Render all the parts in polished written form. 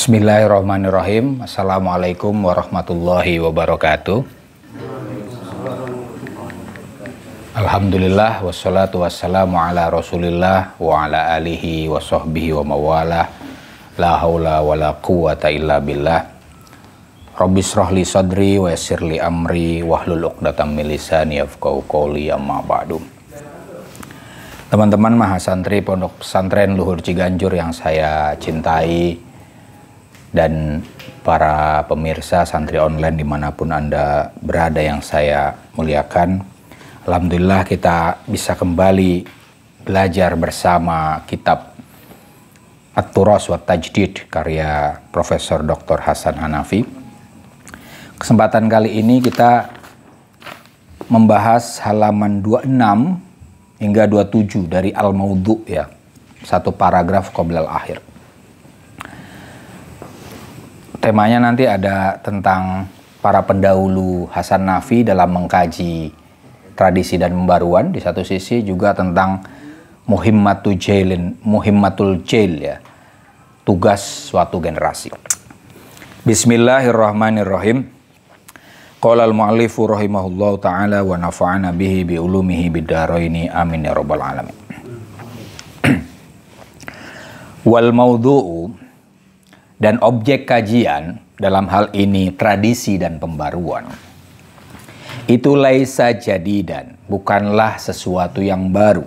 Bismillahirrahmanirrahim. Assalamualaikum warahmatullahi wabarakatuh. Alhamdulillah wassalatu wassalamu ala rasulillah wa ala alihi wa sahbihi wa mawalah. La haula wa la quwata illa billah. Rabbi shrah li sadri wa yassir li amri wahlul 'uqdatam min lisani yafqahu qawli, amma ba'du. Teman-teman mahasantri Pondok Pesantren Luhur Ciganjur yang saya cintai, dan para pemirsa santri online dimanapun Anda berada yang saya muliakan, alhamdulillah kita bisa kembali belajar bersama kitab At-Turas wa Tajdid karya Profesor Dr. Hasan Hanafi. Kesempatan kali ini kita membahas halaman 26 hingga 27 dari Al-Maudhu, ya, satu paragraf qoblal akhir. Temanya nanti ada tentang para pendahulu Hasan Hanafi dalam mengkaji tradisi dan pembaruan, di satu sisi juga tentang muhimmatul jail, ya, tugas suatu generasi. Bismillahirrahmanirrahim. Qala al-mu'allifu rahimahullahu ta'ala wa nafa'ana bihi bi ulumihi bid-dharaini amin ya rabbal alamin. Wal maudhu'u, dan objek kajian dalam hal ini tradisi dan pembaruan, itu laisa jadidan, bukanlah sesuatu yang baru.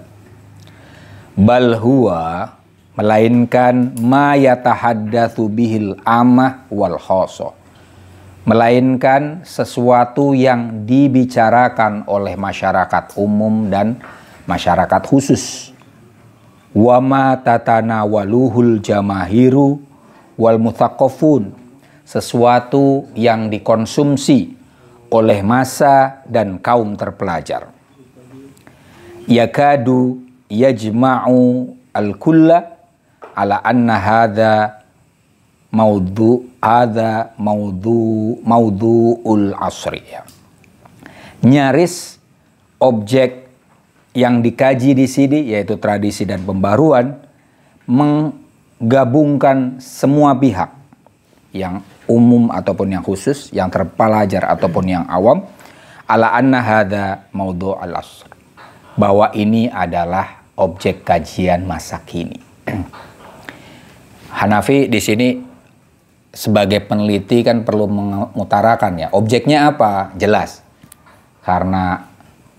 Bal huwa, melainkan ma yatahaddatsu bihil amah wal khosoh, melainkan sesuatu yang dibicarakan oleh masyarakat umum dan masyarakat khusus. Wa ma tatanawaluhul jamahiru wal muthaqqafun, sesuatu yang dikonsumsi oleh massa dan kaum terpelajar. Yakadu yajma'u al-kulla ala anna hadha maudhu'ul asri. Nyaris objek yang dikaji di sini, yaitu tradisi dan pembaruan, menggabungkan semua pihak, yang umum ataupun yang khusus, yang terpelajar ataupun yang awam, ala anna hadza maudhu'ul asr, bahwa ini adalah objek kajian masa kini. Hanafi di sini sebagai peneliti kan perlu mengutarakan, ya, objeknya apa? Jelas. Karena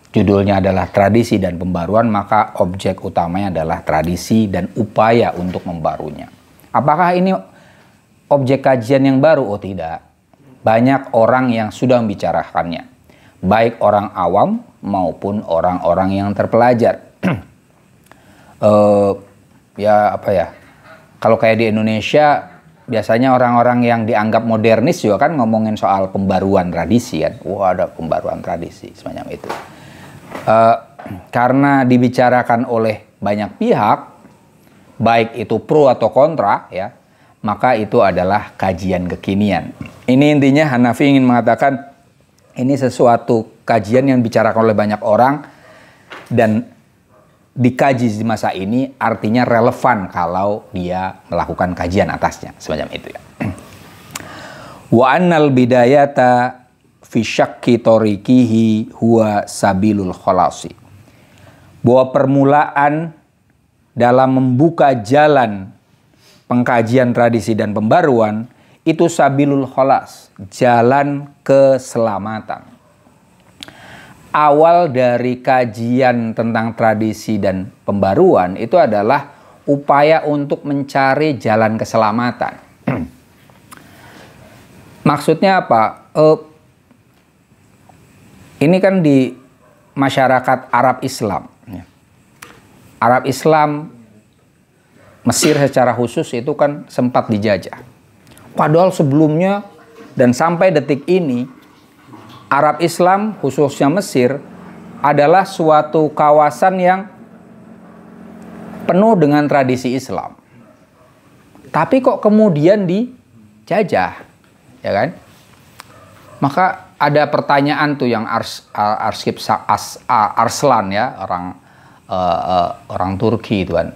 judulnya adalah tradisi dan pembaruan, maka objek utamanya adalah tradisi dan upaya untuk membarunya. Apakah ini objek kajian yang baru? Oh tidak. Banyak orang yang sudah membicarakannya, baik orang awam maupun orang-orang yang terpelajar. Kalau kayak di Indonesia, biasanya orang-orang yang dianggap modernis juga kan ngomongin soal pembaruan tradisi, kan. Wah, ada pembaruan tradisi semacam itu. Karena dibicarakan oleh banyak pihak, baik itu pro atau kontra, ya, maka itu adalah kajian kekinian. Ini intinya Hanafi ingin mengatakan ini sesuatu kajian yang dibicarakan oleh banyak orang dan dikaji di masa ini, artinya relevan kalau dia melakukan kajian atasnya, semacam itu, ya. Wa annal bidayata fi syakki tariqihi huwa sabilul khalasi, bahwa permulaan dalam membuka jalan pengkajian tradisi dan pembaruan itu sabilul khalas, jalan keselamatan. Awal dari kajian tentang tradisi dan pembaruan itu adalah upaya untuk mencari jalan keselamatan. Maksudnya apa? Ini kan di masyarakat Arab Islam. Arab Islam, Mesir secara khusus itu kan sempat dijajah. Padahal sebelumnya dan sampai detik ini, Arab Islam khususnya Mesir adalah suatu kawasan yang penuh dengan tradisi Islam. Tapi kok kemudian dijajah, ya kan? Maka ada pertanyaan tuh yang Arship Arslan, ya, orang Turki itu kan.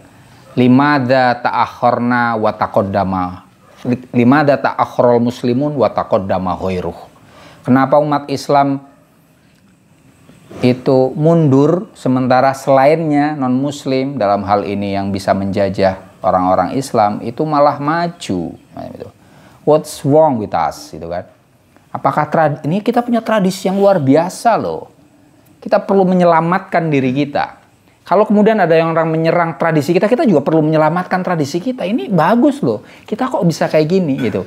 Limadza ta'akhorna wa taqaddama Limada ta'akhkharul muslimun wa taqaddama ghairuh. Kenapa umat Islam itu mundur sementara selainnya non-muslim dalam hal ini yang bisa menjajah orang-orang Islam itu malah maju. What's wrong with us, gitu kan? Apakah ini kita punya tradisi yang luar biasa loh. Kita perlu menyelamatkan diri kita. Kalau kemudian ada yang orang menyerang tradisi kita, kita juga perlu menyelamatkan tradisi kita. Ini bagus loh. Kita kok bisa kayak gini gitu.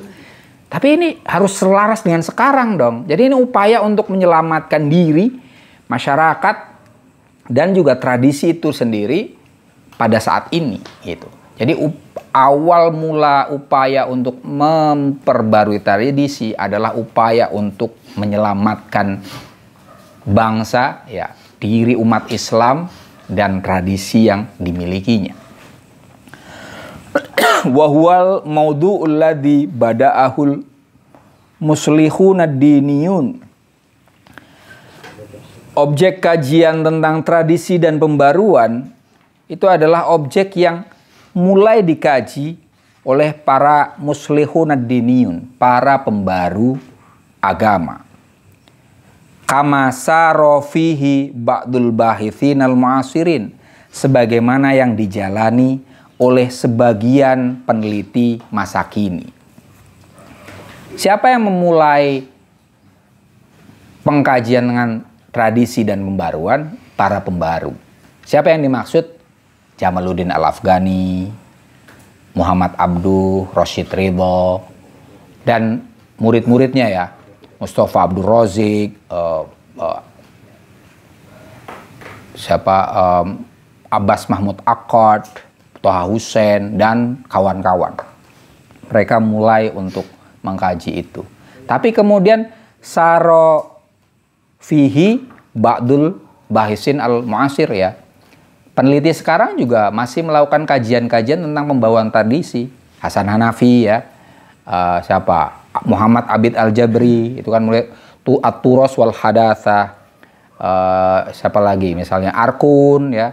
Tapi ini harus selaras dengan sekarang dong. Jadi ini upaya untuk menyelamatkan diri, masyarakat, dan juga tradisi itu sendiri pada saat ini gitu. Jadi awal mula upaya untuk memperbarui tradisi adalah upaya untuk menyelamatkan bangsa, ya, diri umat Islam dan tradisi yang dimilikinya. Wa huwal maudu'ul ladzi bada'ahul muslihun ad-diniyun. Objek kajian tentang tradisi dan pembaruan itu adalah objek yang mulai dikaji oleh para muslihun ad-diniyun, para pembaru agama. Kama saro fihi ba'dul bahithin al-mu'asirin, sebagaimana yang dijalani oleh sebagian peneliti masa kini. Siapa yang memulai pengkajian dengan tradisi dan pembaruan? Para pembaru. Siapa yang dimaksud? Jamaluddin Al-Afghani, Muhammad Abduh, Rashid Ridho, dan murid-muridnya ya, Mustafa Abdul Razik, Abbas Mahmud Akkad, Toha Hussein, dan kawan-kawan. Mereka mulai untuk mengkaji itu. Tapi kemudian saro fihi ba'dul bahisin al-mu'asir ya. Peneliti sekarang juga masih melakukan kajian-kajian tentang pembawaan tradisi. Hasan Hanafi ya. Muhammad Abid Al-Jabri, itu kan mulai At-Turos wal Hadatsa. Siapa lagi? Misalnya Arkun ya.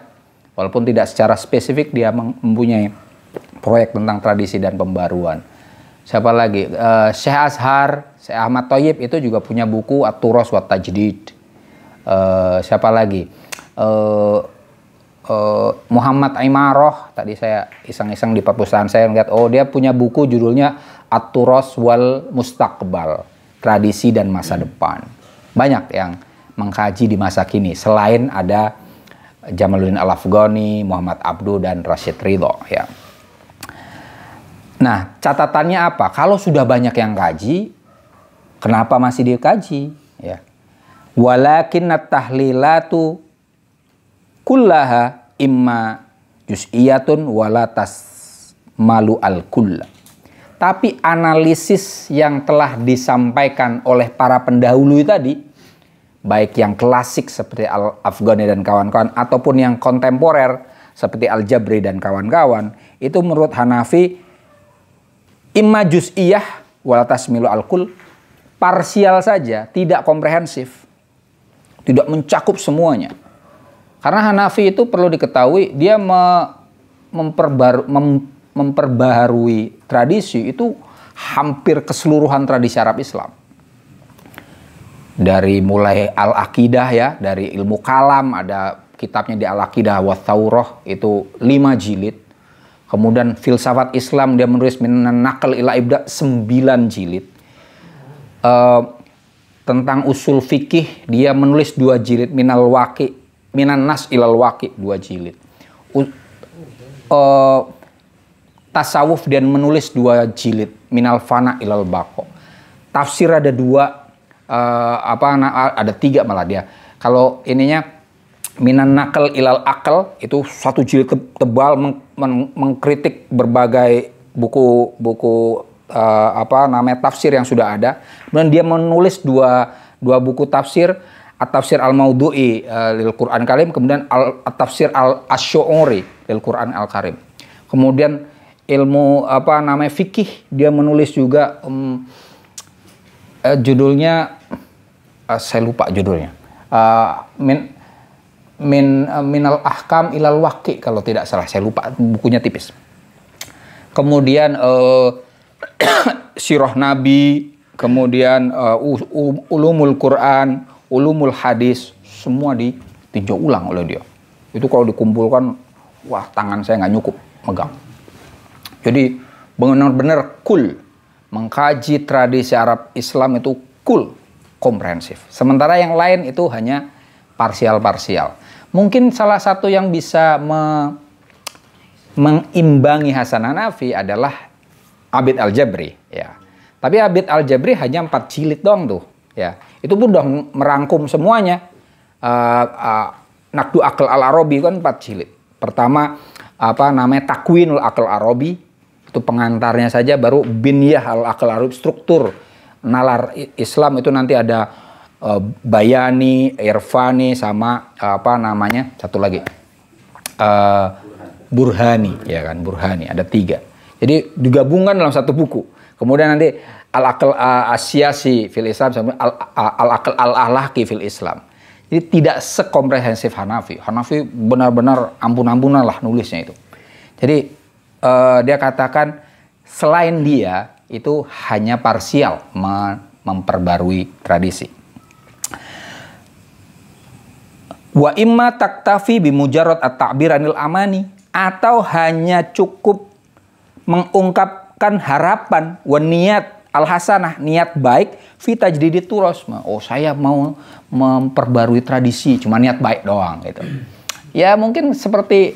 Walaupun tidak secara spesifik dia mempunyai proyek tentang tradisi dan pembaruan. Siapa lagi? Syekh Azhar, Syekh Ahmad Thayyib itu juga punya buku At-Turos wat Tajdid. Siapa lagi? Muhammad Imaroh, tadi saya iseng-iseng di perpustakaan saya melihat, dia punya buku judulnya At-Turos wal Mustaqbal, tradisi dan masa depan. Banyak yang mengkaji di masa kini selain ada Jamaluddin Al-Afghani, Muhammad Abduh, dan Rashid Ridho ya. Nah, catatannya apa? Kalau sudah banyak yang kaji, kenapa masih dikaji ya? Walakin at-tahlilatu kullaha imma juz'iyatun wala tasmalu al-kulla. Tapi analisis yang telah disampaikan oleh para pendahulu tadi, baik yang klasik seperti Al-Afghani dan kawan-kawan ataupun yang kontemporer seperti Al-Jabri dan kawan-kawan, itu menurut Hanafi imma juz'iyah wala tasmilu al-kull, parsial saja, tidak komprehensif, tidak mencakup semuanya. Karena Hanafi itu perlu diketahui, dia memperbaharui tradisi itu hampir keseluruhan tradisi Arab Islam. Dari mulai Al-Aqidah ya, dari ilmu kalam, ada kitabnya di Al-Aqidah wa Tsaurah, itu 5 jilid. Kemudian filsafat Islam dia menulis Minan Naql ila Ibda 9 jilid. Tentang usul fikih dia menulis 2 jilid, Minan Nas ilal Waqi 2 jilid. Tasawuf dia menulis 2 jilid, Minal Fana ilal Baqo. Tafsir ada 2, ada 3 malah dia. Kalau ininya Minan Naql ilal Aql itu 1 jilid tebal mengkritik berbagai buku tafsir yang sudah ada. Kemudian dia menulis 2 buku tafsir, At-Tafsir Al-Maudu'i lil Quran Karim, kemudian At-Tafsir Al-Asy'uri lil Quran Al-Karim. Kemudian ilmu fikih dia menulis juga judulnya saya lupa judulnya. Minal Ahkam ilal Waqi kalau tidak salah, saya lupa, bukunya tipis. Kemudian sirah Nabi, kemudian ulumul Quran, ulumul hadis, semua ditinjau ulang oleh dia. Itu kalau dikumpulkan, wah tangan saya nggak nyukup megang. Jadi benar-benar cool. Mengkaji tradisi Arab Islam itu cool, komprehensif. Sementara yang lain itu hanya parsial-parsial. Mungkin salah satu yang bisa mengimbangi Hasan Hanafi adalah Abid Al-Jabri, ya. Tapi Abid Al-Jabri hanya 4 jilid doang tuh, ya. Itu pun udah merangkum semuanya. Naqdu Aql Al-Arabi kan 4 jilid. Pertama Takwinul Aql Arabi, itu pengantarnya saja, baru Binyah Al-Aql Arabi, struktur nalar Islam itu nanti ada Bayani, Irfani, sama satu lagi Burhani, ya kan, Burhani, ada 3. Jadi digabungkan dalam satu buku. Kemudian nanti Al-Aql Asyasi fil Islam sama Al-Aql Al-Ahlaqi fil Islam. Jadi tidak sekomprehensif Hanafi. Hanafi benar-benar ampun-ampunan lah nulisnya itu. Jadi dia katakan selain dia itu hanya parsial memperbarui tradisi. Wa imma taktafi bimujarrad at-ta'bir anil amani, atau hanya cukup mengungkapkan harapan wa niat al-hasanah, niat baik fi tajdidit turas. Oh, saya mau memperbarui tradisi, cuma niat baik doang gitu. Ya mungkin seperti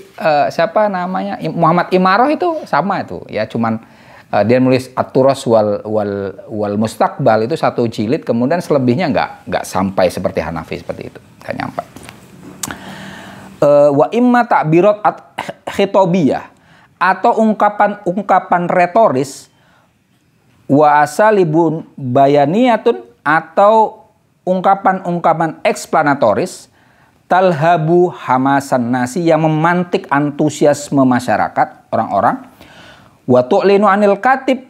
Muhammad Imaroh itu sama itu, ya cuman dia nulis at-turas wal mustaqbal itu 1 jilid, kemudian selebihnya nggak sampai seperti Hanafi seperti itu, nggak nyampe. Wa imma ta'birat khitabiyah, atau ungkapan retoris, wa asalibun bayaniyatun, atau ungkapan eksplanatoris, talhabu hamasan nasi, yang memantik antusiasme masyarakat, orang-orang, wa tu'linu anil katib,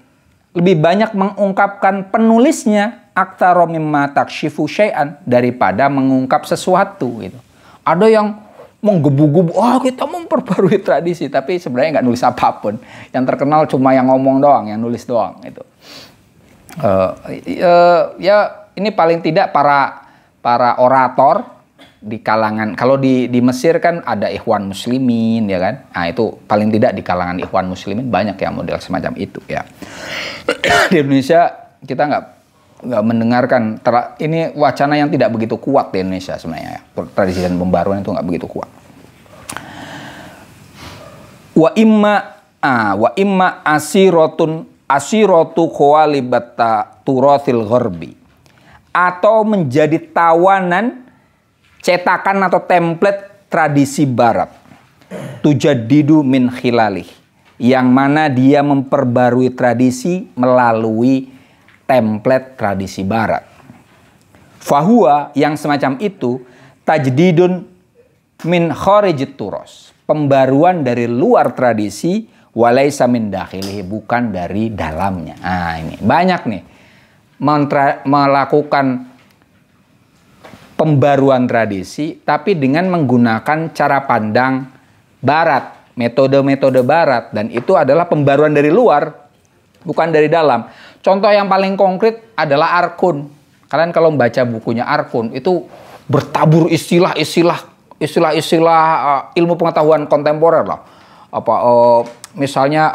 lebih banyak mengungkapkan penulisnya, aktsara mimma takshifu syai'an, daripada mengungkap sesuatu gitu. Ada yang menggebu-gebu, kita memperbarui tradisi, tapi sebenarnya nggak nulis apapun. Yang terkenal cuma yang ngomong doang, yang nulis doang itu. Ya ini paling tidak para orator di kalangan, kalau di Mesir kan ada Ikhwan Muslimin, ya kan. Nah itu paling tidak di kalangan Ikhwan Muslimin banyak yang model semacam itu, ya. Di Indonesia kita nggak mendengarkan, ini wacana yang tidak begitu kuat di Indonesia sebenarnya, tradisi dan pembaruan itu nggak begitu kuat. Wa imma asiratu khawalibata turathil gharbi, atau menjadi tawanan cetakan atau template tradisi barat, tujaddidu min khilalih, yang mana dia memperbarui tradisi melalui template tradisi barat. Fahuwa, yang semacam itu, tajdidun min kharijit turos, pembaruan dari luar tradisi, walaisa min dakhilihi, bukan dari dalamnya. Nah ini banyak nih melakukan pembaruan tradisi tapi dengan menggunakan cara pandang barat, metode-metode barat, dan itu adalah pembaruan dari luar, bukan dari dalam. Contoh yang paling konkret adalah Arkun. Kalian kalau membaca bukunya Arkun itu bertabur istilah-istilah ilmu pengetahuan kontemporer lah. Misalnya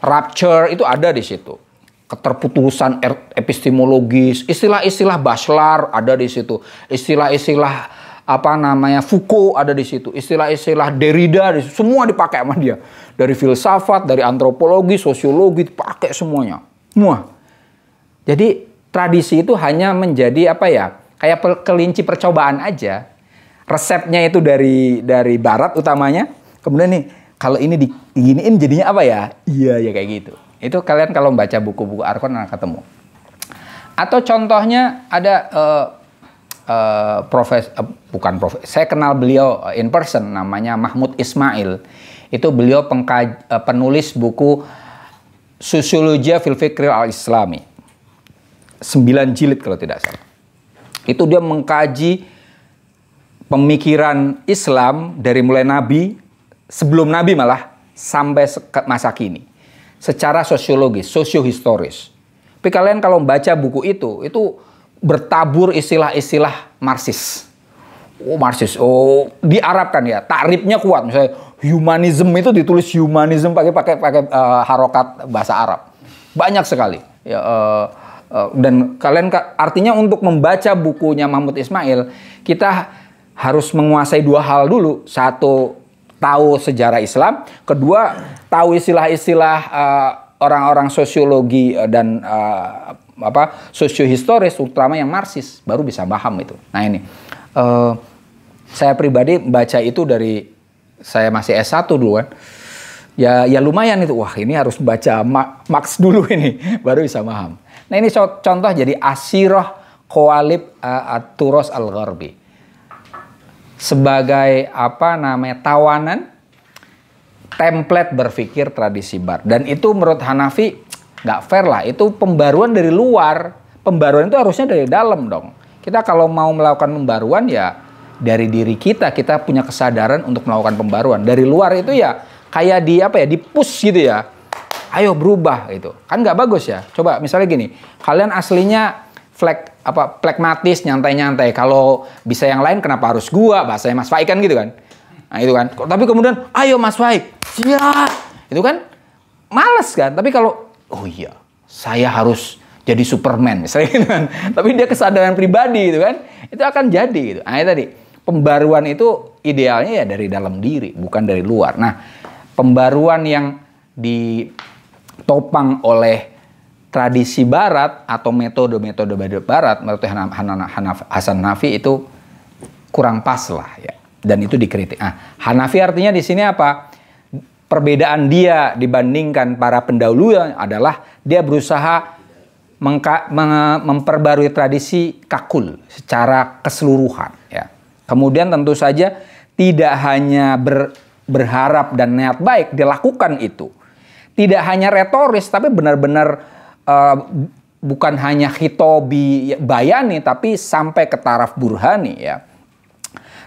rapture itu ada di situ. Keterputusan epistemologis, istilah-istilah Bachelor ada di situ. Istilah-istilah Foucault ada di situ. Istilah-istilah Derrida semua dipakai sama dia. Dari filsafat, dari antropologi, sosiologi, dipakai semuanya. Semua. Jadi tradisi itu hanya menjadi kayak kelinci percobaan aja. Resepnya itu dari barat utamanya. Kemudian nih, kalau ini diginiin jadinya apa ya? Iya ya kayak gitu. Itu kalian kalau membaca buku-buku Arkon akan ketemu. Atau contohnya ada saya kenal beliau in person, namanya Mahmud Ismail. Itu beliau penulis buku Sosiologia fil Fikri al-Islami. 9 jilid kalau tidak salah. Itu dia mengkaji pemikiran Islam dari mulai Nabi, sebelum Nabi malah, sampai masa kini. secara sosiologis, sosiohistoris. Tapi kalian kalau membaca buku itu bertabur istilah-istilah Marxis. Oh, Marxis. Oh, diarabkan ya. Takribnya kuat. Misalnya humanism itu ditulis humanism pakai harokat bahasa Arab. Banyak sekali. Ya, dan kalian artinya untuk membaca bukunya Mahmud Ismail, kita harus menguasai dua hal dulu. Satu, tahu sejarah Islam. Kedua, tahu istilah-istilah orang-orang sosiologi dan sosiohistoris, terutama yang Marxis, baru bisa paham itu. Nah ini, saya pribadi baca itu dari saya masih S1 dulu kan. Ya lumayan itu. Wah, ini harus baca Marx dulu ini baru bisa paham. Nah ini contoh jadi Asirah Qawalib At-Turos Al-Gharbi. Sebagai tawanan template berpikir tradisi Barat. Dan itu menurut Hanafi nggak fair lah. Itu pembaruan dari luar. Pembaruan itu harusnya dari dalam dong. Kita kalau mau melakukan pembaruan ya dari diri kita. Kita punya kesadaran untuk melakukan pembaruan. Dari luar itu ya kayak di push gitu ya. Ayo berubah gitu. Kan nggak bagus ya. Coba misalnya gini. Kalian aslinya flekmatis, nyantai-nyantai. Kalau bisa yang lain kenapa harus gua? Bahasanya Mas Faik kan gitu kan. Nah itu kan. Tapi kemudian ayo Mas Faik. Siap. Itu kan males kan. Tapi kalau oh iya, saya harus jadi Superman misalnya gitu kan. Tapi dia kesadaran pribadi gitu kan. Itu akan jadi gitu. Nah itu tadi. Pembaruan itu idealnya ya dari dalam diri, bukan dari luar. Nah, pembaruan yang ditopang oleh tradisi Barat atau metode-metode Barat menurut Hasan Hanafi itu kurang pas lah ya, dan itu dikritik. Nah, Hanafi artinya di sini apa? Perbedaan dia dibandingkan para pendahulu adalah dia berusaha memperbarui tradisi kakul secara keseluruhan ya. Kemudian tentu saja tidak hanya berharap dan niat baik dilakukan itu. Tidak hanya retoris tapi benar-benar bukan hanya khitobi bayani tapi sampai ke taraf burhani ya.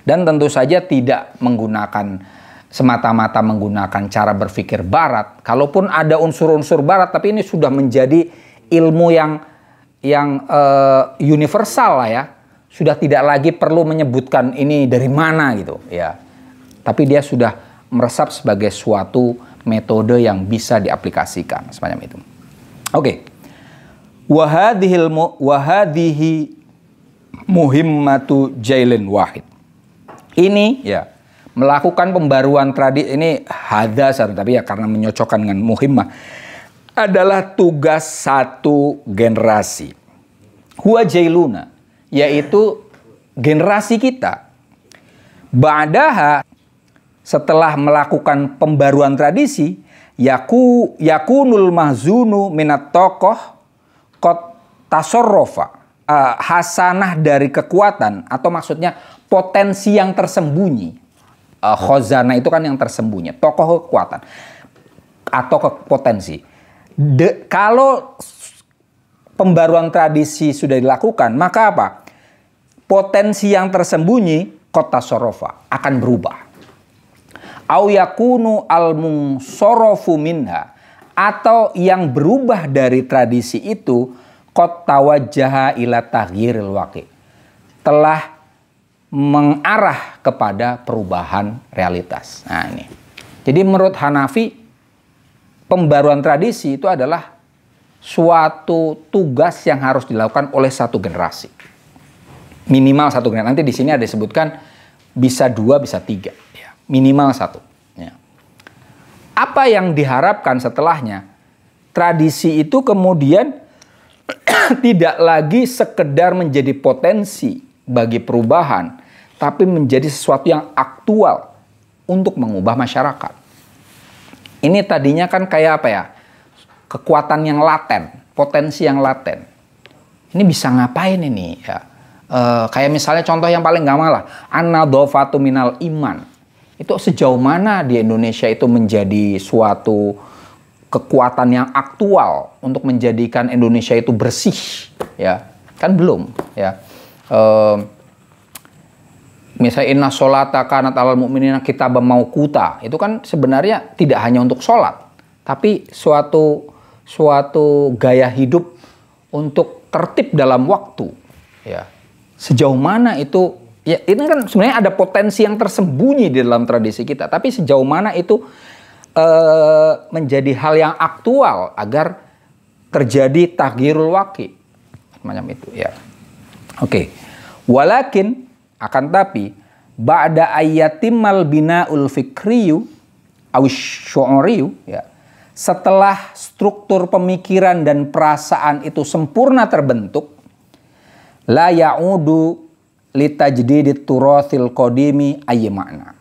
Dan tentu saja tidak menggunakan semata-mata menggunakan cara berpikir Barat. Kalaupun ada unsur-unsur Barat tapi ini sudah menjadi ilmu yang universal lah ya. Sudah tidak lagi perlu menyebutkan ini dari mana gitu ya. Tapi dia sudah meresap sebagai suatu metode yang bisa diaplikasikan semacam itu. Oke. Wahadhihi muhimmatu jailin wahid. Ini ya melakukan pembaruan tradisi ini hadasar tapi ya karena menyocokkan dengan muhimmah adalah tugas satu generasi. Huwa jailuna, yaitu generasi kita. Ba'daha, setelah melakukan pembaruan tradisi, yakunul mahzunu minat tokoh kot tasorrofa, hasanah dari kekuatan, atau maksudnya potensi yang tersembunyi. Khozana itu kan yang tersembunyi, tokoh kekuatan atau potensi. Kalau pembaruan tradisi sudah dilakukan, maka apa? Potensi yang tersembunyi kota sorofa akan berubah. Au yakunu al-munsorofu minha, atau yang berubah dari tradisi itu kota wajah ila taghyiril waqi, telah mengarah kepada perubahan realitas. Nah ini. Jadi menurut Hanafi, pembaruan tradisi itu adalah suatu tugas yang harus dilakukan oleh satu generasi. Minimal satu generasi. Nanti di sini ada disebutkan bisa 2, bisa 3. Ya. Minimal 1. Ya. Apa yang diharapkan setelahnya? Tradisi itu kemudian tidak lagi sekedar menjadi potensi bagi perubahan, tapi menjadi sesuatu yang aktual untuk mengubah masyarakat. Ini tadinya kan kayak apa ya? Kekuatan yang laten, potensi yang laten. Ini bisa ngapain ini ya? Kayak misalnya contoh yang paling gampang lah, an-nadhafatu minal iman. Itu sejauh mana di Indonesia itu menjadi suatu kekuatan yang aktual untuk menjadikan Indonesia itu bersih, ya kan belum, ya. Misalnya inna sholata kanat alal mu'minina kitaban mauquta, itu kan sebenarnya tidak hanya untuk sholat, tapi suatu gaya hidup untuk tertib dalam waktu. Ya. Sejauh mana itu, ya ini kan sebenarnya ada potensi yang tersembunyi di dalam tradisi kita, tapi sejauh mana itu menjadi hal yang aktual agar terjadi taghyirul waqi, macam itu ya. Oke. Walakin akan tapi ba'da ayyatimmal bina'ul fikriyu aw syu'uriyu ya. Setelah struktur pemikiran dan perasaan itu sempurna terbentuk, la ya'udu litajdidit turathil qadimi ayyi makna.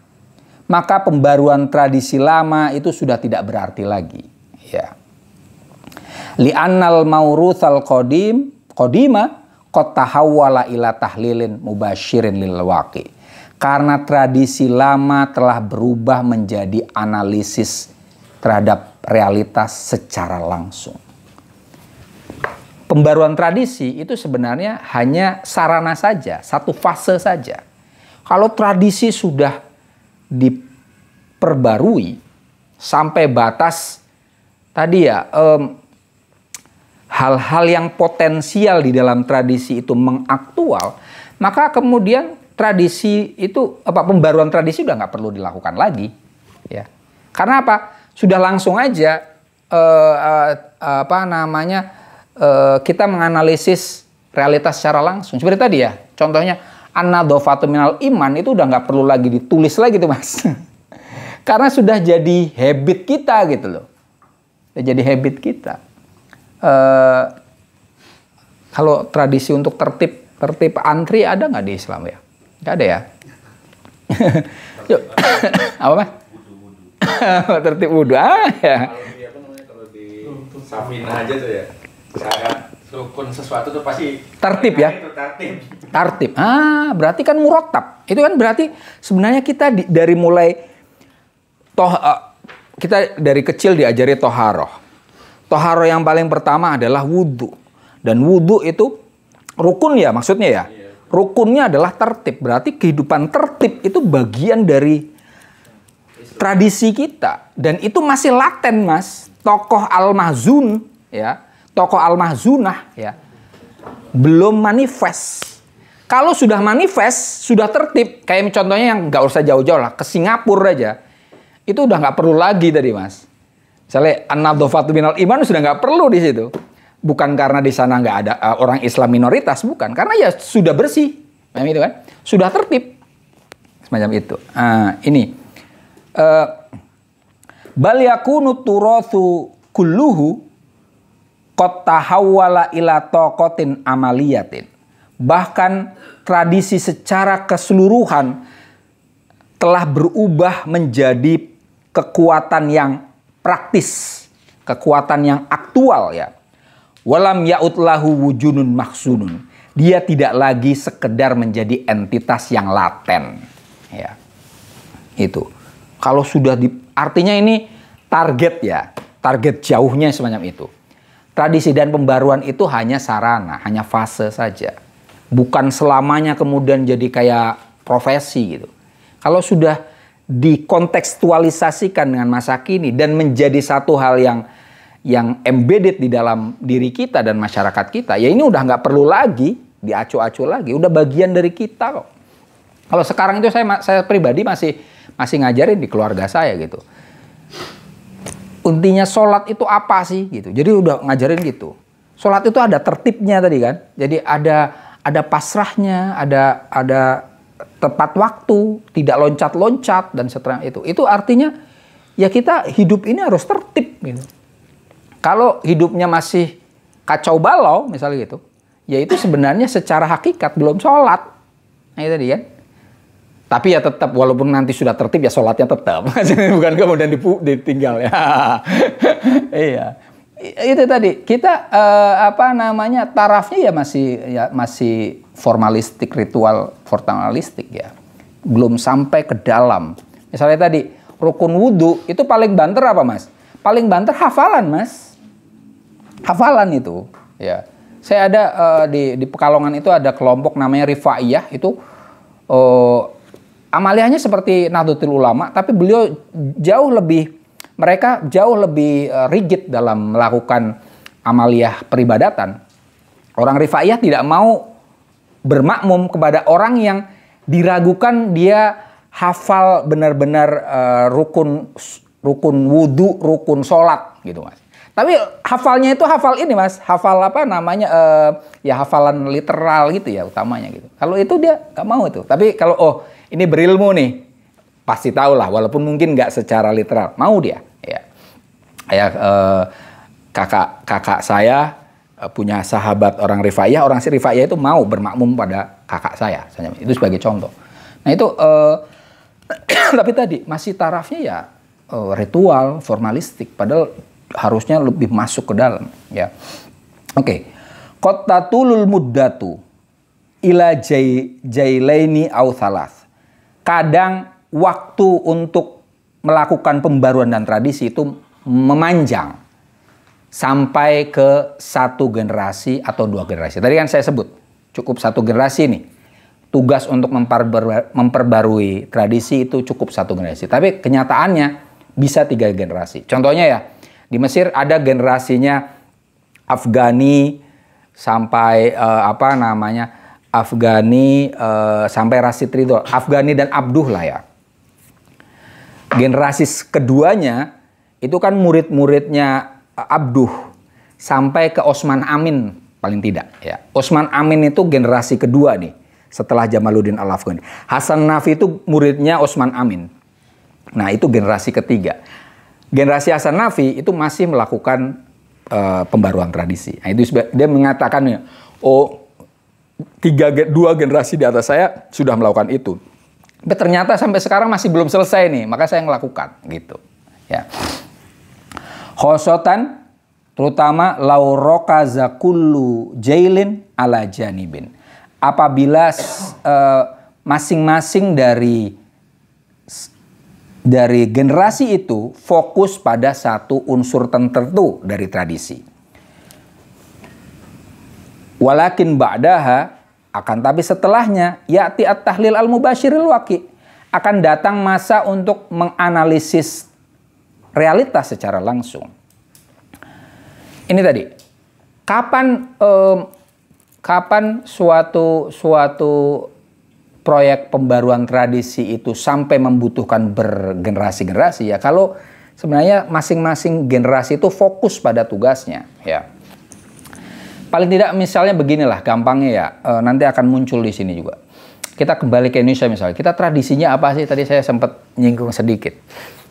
Maka pembaruan tradisi lama itu sudah tidak berarti lagi. Ya. Li'annal mauruthal qadima qad tahawwala ila tahlilin mubasyirin lil waqi. Karena tradisi lama telah berubah menjadi analisis terhadap realitas secara langsung. Pembaruan tradisi itu sebenarnya hanya sarana saja, satu fase saja. Kalau tradisi sudah diperbarui sampai batas tadi ya, hal-hal yang potensial di dalam tradisi itu mengaktual, maka kemudian tradisi itu pembaruan tradisi udah nggak perlu dilakukan lagi, ya. Karena apa? Sudah langsung aja kita menganalisis realitas secara langsung. Seperti tadi ya, contohnya an-nadhafatu minal iman itu udah nggak perlu lagi ditulis lagi tuh Mas. Karena sudah jadi habit kita gitu loh. Sudah jadi habit kita. Kalau tradisi untuk tertib antri ada nggak di Islam ya? Nggak ada ya? Yuk. Apa Mas? Tertib wudhu ya. Kalau di Safina aja tuh ya. Syarat rukun sesuatu tuh pasti tertib ya. Tertib. Berarti kan murattab. Itu kan berarti sebenarnya kita dari mulai kita dari kecil diajari toharoh. Toharoh yang paling pertama adalah wudhu. Dan wudhu itu rukun ya maksudnya ya. Rukunnya adalah tertib. Berarti kehidupan tertib itu bagian dari tradisi kita. Dan itu masih laten Mas. Tokoh Al-Mahzun ya. Tokoh Al-Mahzunah ya. Belum manifest. Kalau sudah manifest, sudah tertib. Kayak contohnya yang nggak usah jauh-jauh lah. Ke Singapura aja. Itu udah nggak perlu lagi tadi Mas. Misalnya an-nadhafatu minal iman sudah nggak perlu di situ. Bukan karena di sana nggak ada orang Islam minoritas, bukan. Karena ya sudah bersih, memang itu kan, sudah tertib, semacam itu. Ini bal yakunu turathu kulluhu qad tahawwala ila taqatin amaliyatin. Bahkan tradisi secara keseluruhan telah berubah menjadi kekuatan yang praktis, kekuatan yang aktual ya. Walam ya'ud lahu wujunun maksunun. Dia tidak lagi sekedar menjadi entitas yang laten. Ya. Itu. Kalau sudah artinya ini target ya. Target jauhnya semacam itu. Tradisi dan pembaruan itu hanya sarana, hanya fase saja. Bukan selamanya kemudian jadi kayak profesi gitu. Kalau sudah dikontekstualisasikan dengan masa kini dan menjadi satu hal yang embedded di dalam diri kita dan masyarakat kita, ya ini udah nggak perlu lagi diacu-acu lagi, udah bagian dari kita kok. Kalau sekarang itu saya pribadi masih ngajarin di keluarga saya gitu. Intinya sholat itu apa sih gitu. Jadi udah ngajarin gitu. Sholat itu ada tertibnya tadi kan. Jadi ada pasrahnya, ada tepat waktu, tidak loncat-loncat dan seterusnya itu. Itu artinya ya kita hidup ini harus tertib gitu. Kalau hidupnya masih kacau balau misalnya gitu, ya itu sebenarnya secara hakikat belum sholat. Nah itu tadi kan. Tapi ya tetap walaupun nanti sudah tertib ya sholatnya tetap. Bukan kemudian ditinggal ya. Iya. Itu tadi kita tarafnya ya masih formalistik, ritual formalistik ya. Belum sampai ke dalam. Misalnya tadi rukun wudhu itu paling banter apa Mas? Paling banter hafalan Mas. Hafalan itu ya. Saya ada di Pekalongan itu ada kelompok namanya Rifaiyah itu amaliyahnya seperti Nahdlatul Ulama tapi beliau jauh lebih mereka jauh lebih rigid dalam melakukan amaliyah peribadatan. Orang Rifaiyah tidak mau bermakmum kepada orang yang diragukan dia hafal benar-benar rukun wudu, rukun sholat gitu Mas. Tapi hafalnya itu hafal ini Mas, hafal apa namanya ya hafalan literal gitu ya utamanya gitu. Kalau itu dia nggak mau itu. Tapi kalau ini berilmu nih, pasti tahu lah walaupun mungkin nggak secara literal, mau dia. Ya, kakak saya punya sahabat orang Rifaiyah, orang si Rifaiyah itu mau bermakmum pada kakak saya, itu sebagai contoh. Nah itu tapi tadi masih tarafnya ya ritual, formalistik, padahal harusnya lebih masuk ke dalam ya. Oke. Qatatulul muddatu ila jailaini au thalas. Kadang waktu untuk melakukan pembaruan dan tradisi itu memanjang sampai ke 1 generasi atau 2 generasi. Tadi kan saya sebut cukup 1 generasi nih. Tugas untuk memperbarui tradisi itu cukup 1 generasi. Tapi kenyataannya bisa 3 generasi. Contohnya ya, di Mesir ada generasinya Afghani sampai Afghani sampai Rashid Ridho, Afghani dan Abduh lah ya. Generasi keduanya itu kan murid-muridnya Abduh sampai ke Osman Amin paling tidak ya. Osman Amin itu generasi kedua nih setelah Jamaluddin Al-Afghani. Hasan Nafi itu muridnya Osman Amin. Nah itu generasi ketiga. Generasi Hasan Nafi itu masih melakukan pembaruan tradisi. Nah, itu dia mengatakan, 2 generasi di atas saya sudah melakukan itu. Tapi ternyata sampai sekarang masih belum selesai nih, maka saya melakukan gitu. Ya. Khosotan terutama laurokaza kullu jailin ala janibin. Apabila masing-masing dari generasi itu fokus pada satu unsur tertentu dari tradisi. Walakin ba'daha, akan tapi setelahnya, ya'ti at-tahlil al-mubashiril waqi, akan datang masa untuk menganalisis realitas secara langsung. Ini tadi, kapan suatu proyek pembaruan tradisi itu sampai membutuhkan bergenerasi-generasi ya kalau sebenarnya masing-masing generasi itu fokus pada tugasnya ya. Paling tidak misalnya beginilah gampangnya ya, nanti akan muncul di sini juga. Kita kembali ke Indonesia misalnya, kita tradisinya apa sih? Tadi saya sempat nyinggung sedikit.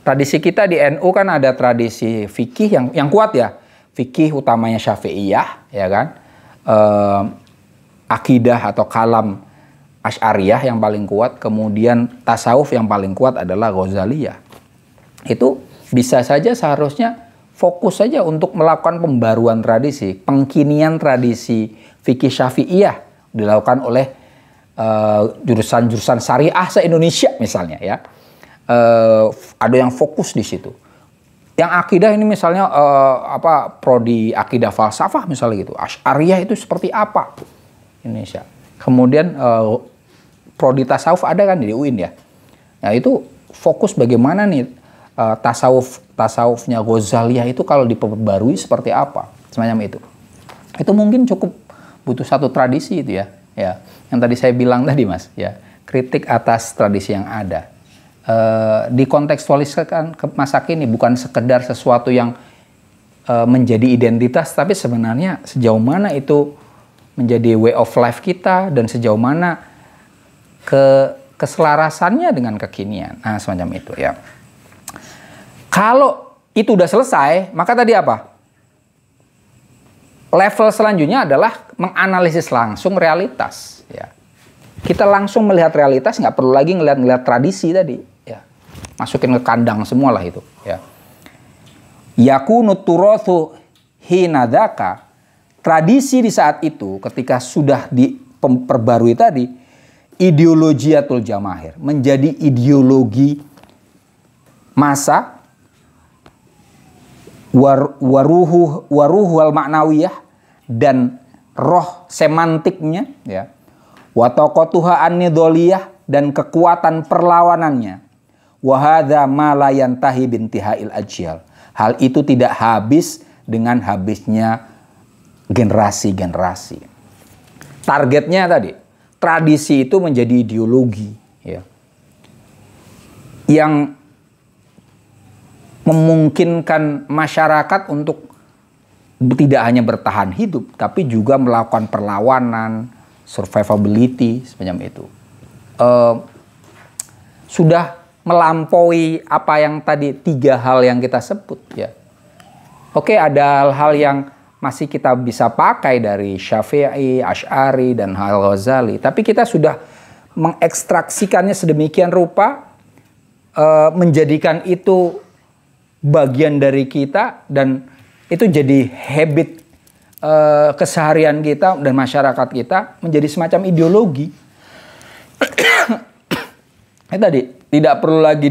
Tradisi kita di NU kan ada tradisi fikih yang kuat ya. Fikih utamanya Syafi'iyah ya kan. Akidah atau kalam Asy'ariyah yang paling kuat, kemudian tasawuf yang paling kuat adalah Ghazaliyah. Itu bisa saja seharusnya fokus saja untuk melakukan pembaruan tradisi, pengkinian tradisi fikih Syafi'iyah dilakukan oleh jurusan-jurusan syariah se-Indonesia misalnya ya. Ada yang fokus di situ. Yang akidah ini misalnya prodi akidah falsafah misalnya gitu. Asy'ariyah itu seperti apa Indonesia. Kemudian prodi tasawuf ada kan di UIN ya. Nah itu fokus bagaimana nih tasawufnya Ghazaliyah itu kalau diperbarui seperti apa semacam itu. Itu mungkin cukup butuh satu tradisi itu ya. Ya, yang tadi saya bilang tadi Mas ya, kritik atas tradisi yang ada. Dikontekstualiskan ke masa kini bukan sekedar sesuatu yang menjadi identitas, tapi sebenarnya sejauh mana itu menjadi way of life kita dan sejauh mana keselarasannya dengan kekinian. Nah, semacam itu ya. Kalau itu udah selesai, maka tadi apa? Level selanjutnya adalah menganalisis langsung realitas. Ya. Kita langsung melihat realitas, nggak perlu lagi ngeliat tradisi tadi. Ya. Masukin ke kandang semua lah itu. Ya. Yakunu turathu hinadaka. Tradisi di saat itu, ketika sudah diperbarui tadi, ideologiatul jamahir, menjadi ideologi masa, waruhu wal ma'nawiyah, dan roh semantiknya ya, wa taqatuha an-nidhaliyah, dan kekuatan perlawanannya, Wa hadza ma la yantahi bintihail ajyal. Hal itu tidak habis dengan habisnya generasi-generasi. Targetnya tadi, tradisi itu menjadi ideologi, ya, yang memungkinkan masyarakat untuk tidak hanya bertahan hidup, tapi juga melakukan perlawanan, survivability, semacam itu. Sudah melampaui apa yang tadi 3 hal yang kita sebut, ya. Oke, ada hal-hal yang masih kita bisa pakai dari Syafi'i, Asy'ari, dan Al-Ghazali, tapi kita sudah mengekstraksikannya sedemikian rupa, menjadikan itu bagian dari kita, dan itu jadi habit keseharian kita dan masyarakat kita, menjadi semacam ideologi. Itu tadi tidak perlu lagi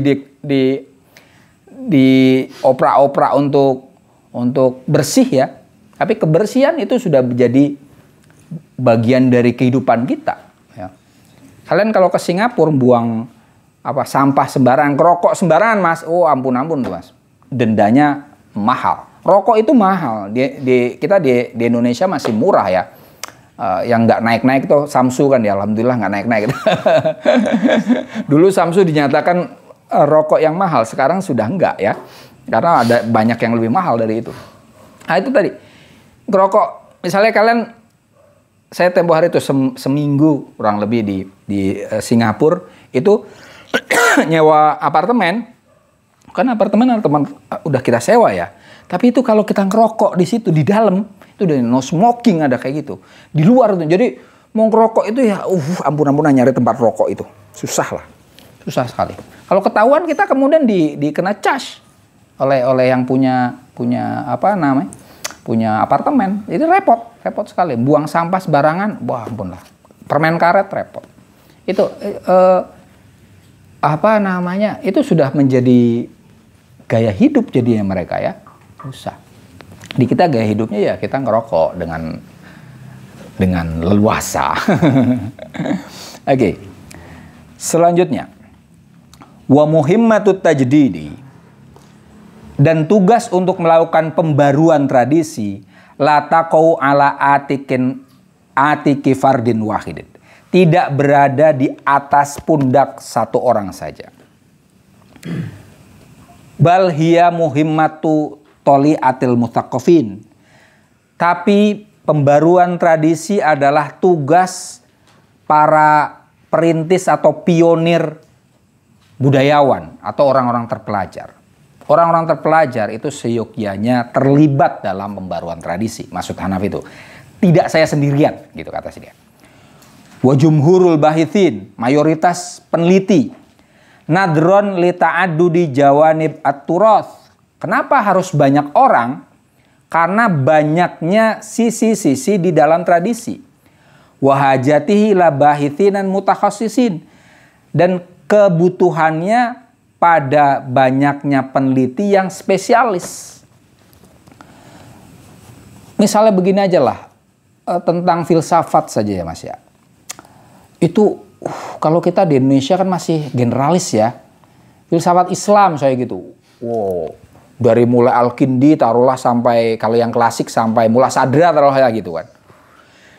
di opera-opera untuk bersih, ya, tapi kebersihan itu sudah menjadi bagian dari kehidupan kita, ya. Kalian kalau ke Singapura buang sampah sembarangan, rokok sembarangan, Mas, oh ampun tuh, Mas, dendanya mahal. Rokok itu mahal. Kita di Indonesia masih murah, ya. Yang nggak naik-naik tuh Samsu kan, ya, alhamdulillah nggak naik-naik. Dulu Samsu dinyatakan rokok yang mahal, sekarang sudah enggak, ya, karena ada banyak yang lebih mahal dari itu. Nah, itu tadi rokok, misalnya saya tempo hari itu seminggu kurang lebih di Singapura itu nyewa apartemen, kan apartemen udah kita sewa, ya, tapi itu kalau kita ngerokok di situ di dalam itu udah no smoking, ada kayak gitu. Di luar tuh. Jadi mau ngerokok itu ya ampun-ampunan nyari tempat rokok itu. Susah lah. Susah sekali. Kalau ketahuan kita kemudian dikena charge oleh yang punya punya apartemen. Jadi repot sekali. Buang sampah sembarangan, wah ampun lah. Permen karet repot. Itu itu sudah menjadi gaya hidup jadinya mereka, ya. Susah. Di kita gaya hidupnya ya kita ngerokok dengan leluasa. Oke. Selanjutnya, wa muhimmatut tajdidi, dan tugas untuk melakukan pembaruan tradisi la taqau ala atiki fardin wahidin. Tidak berada di atas pundak satu orang saja. Bal hiya muhimmatu toli'atil mutaqaffin. Tapi pembaruan tradisi adalah tugas para perintis atau pionir budayawan atau orang-orang terpelajar. Orang-orang terpelajar itu seyogyanya terlibat dalam pembaruan tradisi. Maksud Hanafi itu tidak saya sendirian, gitu kata dia. Wa jumhurul bahithin, mayoritas peneliti, nadron li ta'addudi jawanib at-turath. Kenapa harus banyak orang? Karena banyaknya sisi-sisi di dalam tradisi. Wahajatihi la bahithinan mutakhassisin, dan kebutuhannya pada banyaknya peneliti yang spesialis. Misalnya begini aja lah, tentang filsafat saja, ya, Mas, ya. Itu kalau kita di Indonesia kan masih generalis, ya. Filsafat Islam saya gitu. Wow. Dari mulai Al-Kindi taruhlah sampai kalau yang klasik sampai Mullah Sadra taruhlah gitu kan.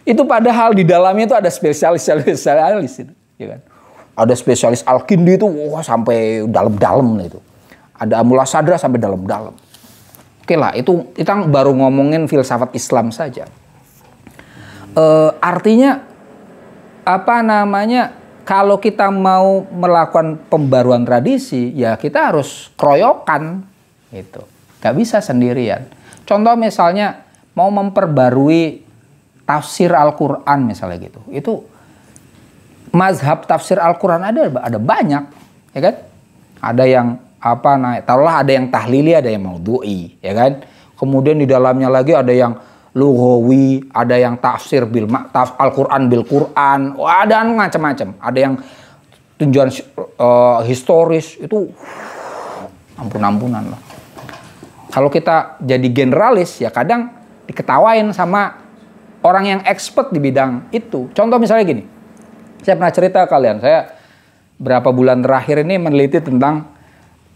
Itu padahal di dalamnya itu ada spesialis itu, ya kan. Ada spesialis Al-Kindi itu sampai dalam-dalam itu. Ada Mullah Sadra sampai dalam-dalam. Oke lah, itu kita baru ngomongin filsafat Islam saja. Artinya kalau kita mau melakukan pembaruan tradisi, ya kita harus keroyokan. Itu nggak bisa sendirian. Contoh misalnya mau memperbarui tafsir Al-Quran misalnya gitu, itu mazhab tafsir Al-Quran ada banyak, ya kan? Ada yang taruhlah ada yang tahlili, ada yang maudhu'i, ya kan? Kemudian di dalamnya lagi ada yang lughawi, ada yang tafsir Al-Quran bil Quran, ada macam-macam. Ada yang tujuan historis, itu ampun-ampunan lah. Kalau kita jadi generalis, ya kadang diketawain sama orang yang expert di bidang itu. Contoh misalnya gini, saya pernah cerita ke kalian, saya berapa bulan terakhir ini meneliti tentang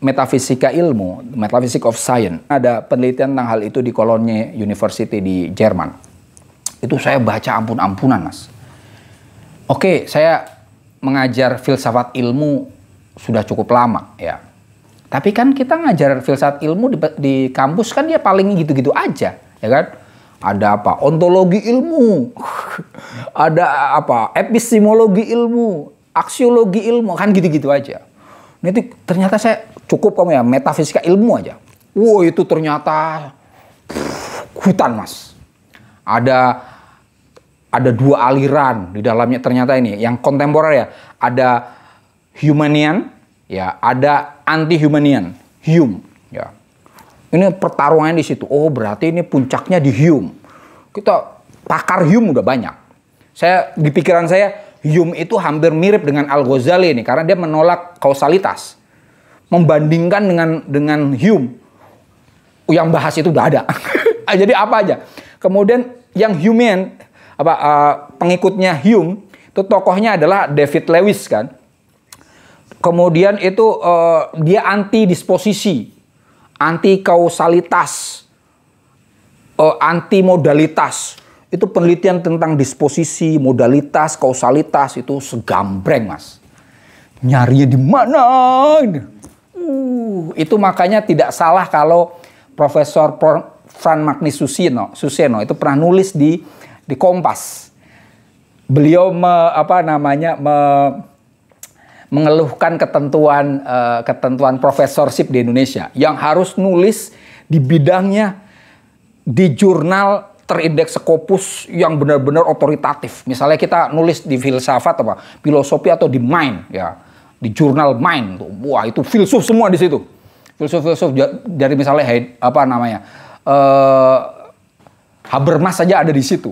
metafisika ilmu, metaphysics of science. Ada penelitian tentang hal itu di Cologne University di Jerman. Itu saya baca ampun-ampunan, Mas. Oke, saya mengajar filsafat ilmu sudah cukup lama, ya. Tapi kan kita ngajar filsafat ilmu di kampus kan dia paling gitu-gitu aja, ya kan? Ada apa? Ontologi ilmu. Ada apa? Epistemologi ilmu, aksiologi ilmu, kan gitu-gitu aja. Nanti ternyata saya cukup kamu ya metafisika ilmu aja. Wow, itu ternyata hutan, Mas. Ada dua aliran di dalamnya ternyata ini. Yang kontemporer ya, ada Humanian, ya, ada anti-Humanian, Hume, ya. Ini pertarungannya di situ. Oh, berarti ini puncaknya di Hume. Kita pakar Hume udah banyak. Di pikiran saya Hume itu hampir mirip dengan Al-Ghazali ini karena dia menolak kausalitas. Membandingkan dengan Hume yang bahas itu udah ada. Jadi apa aja. Kemudian yang Humean pengikutnya Hume itu tokohnya adalah David Lewis kan. Kemudian itu dia anti disposisi, anti kausalitas, anti modalitas. Itu penelitian tentang disposisi, modalitas, kausalitas itu segambreng, Mas. Nyarinya di mana? Itu makanya tidak salah kalau Profesor Fran Magnus Suseno itu pernah nulis di Kompas. Beliau mengeluhkan ketentuan profesorship di Indonesia yang harus nulis di bidangnya di jurnal terindeks Scopus yang benar-benar otoritatif. Misalnya kita nulis di filsafat filosofi atau di Mind ya, di jurnal Mind. Wah, itu filsuf semua di situ. Filsuf dari misalnya Habermas saja ada di situ.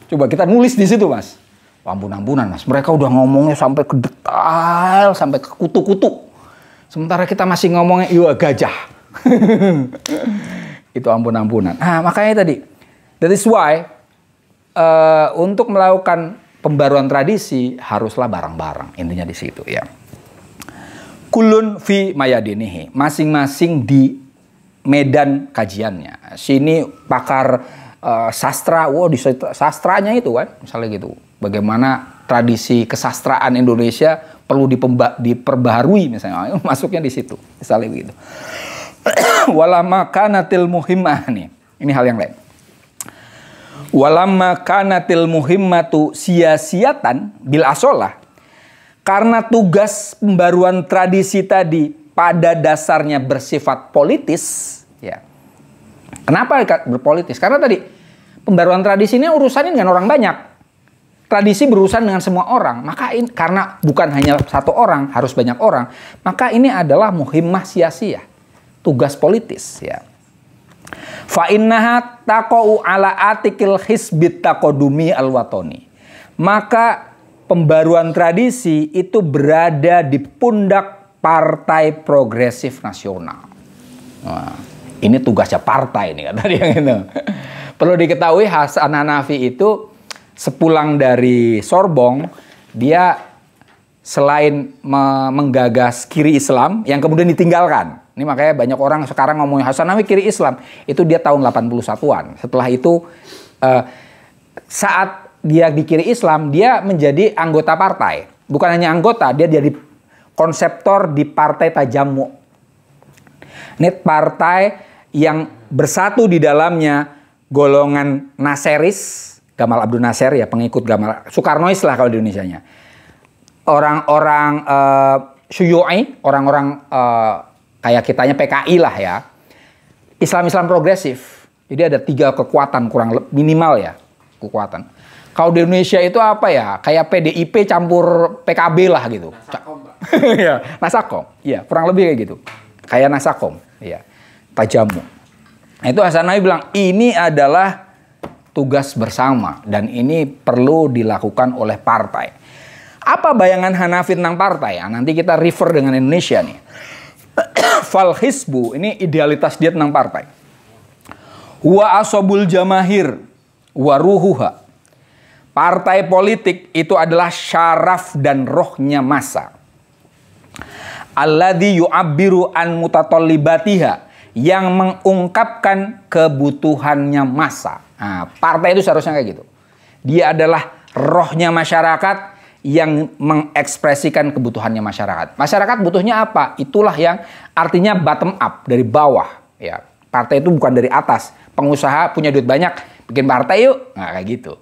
Coba kita nulis di situ, Mas. Ampun-ampunan, Mas. Mereka udah ngomongnya sampai ke detail, sampai ke kutu-kutu. Sementara kita masih ngomongnya gajah. Itu ampun-ampunan. Makanya tadi. That is why untuk melakukan pembaruan tradisi haruslah bareng-bareng. Intinya di situ ya. Kulun fi mayadinihi. Masing-masing di medan kajiannya. Sini pakar sastra, di sastranya itu kan. Misalnya gitu. Bagaimana tradisi kesastraan Indonesia perlu diperbaharui misalnya. Masuknya di situ. Misalnya begitu. Walamma kanatil muhimmah nih. Ini hal yang lain. Walamma kanatil muhimmatu sia-siatan bil asolah. Karena tugas pembaruan tradisi tadi pada dasarnya bersifat politis, ya. Kenapa berpolitis? Karena tadi pembaruan tradisi ini urusannya dengan orang banyak. Tradisi berurusan dengan semua orang. Maka karena bukan hanya satu orang, harus banyak orang. Maka ini adalah muhimmah sia-sia. Tugas politis, ya. Fa innaha taqau ala atikil hisbit taqadumi alwatoni. Maka pembaruan tradisi itu berada di pundak Partai Progresif Nasional. Nah, ini tugasnya partai nih tadi yang itu. Perlu diketahui Hasan Hanafi itu sepulang dari Sorbonne, dia selain menggagas kiri Islam yang kemudian ditinggalkan. Ini makanya banyak orang sekarang ngomongin Hasan Hanafi kiri Islam. Itu dia tahun 81-an. Setelah itu saat dia di kiri Islam, dia menjadi anggota partai. Bukan hanya anggota, dia jadi konseptor di Partai Tajamu. Ini partai yang bersatu di dalamnya golongan Naseris, Gamal Abdul Nasser ya, pengikut Gamal Soekarnois lah kalau di Indonesianya. Orang-orang Syuyu'i, orang-orang kayak kitanya PKI lah ya. Islam-Islam progresif. Jadi ada 3 kekuatan minimal ya kekuatan. Kalau di Indonesia itu apa ya? Kayak PDIP campur PKB lah gitu. Nasakom, Pak. Ya, Nasakom. Iya, kurang lebih kayak gitu. Kayak Nasakom, iya. Tajamu. Nah, itu Hasan Hanafi bilang, ini adalah tugas bersama dan ini perlu dilakukan oleh partai. Apa bayangan Hanafi tentang partai? Ya, nanti kita refer dengan Indonesia nih. Fal hisbu, ini idealitas dia tentang partai. Wa asobul jamahir wa ruhuha. Partai politik itu adalah syaraf dan rohnya massa. alladzi yu'abbiru an mutatallibatiha, yang mengungkapkan kebutuhannya massa. Nah, partai itu seharusnya kayak gitu. Dia adalah rohnya masyarakat yang mengekspresikan kebutuhannya masyarakat. Masyarakat butuhnya apa? Itulah yang artinya bottom up, dari bawah. Ya, partai itu bukan dari atas. Pengusaha punya duit banyak, bikin partai yuk. Nggak kayak gitu.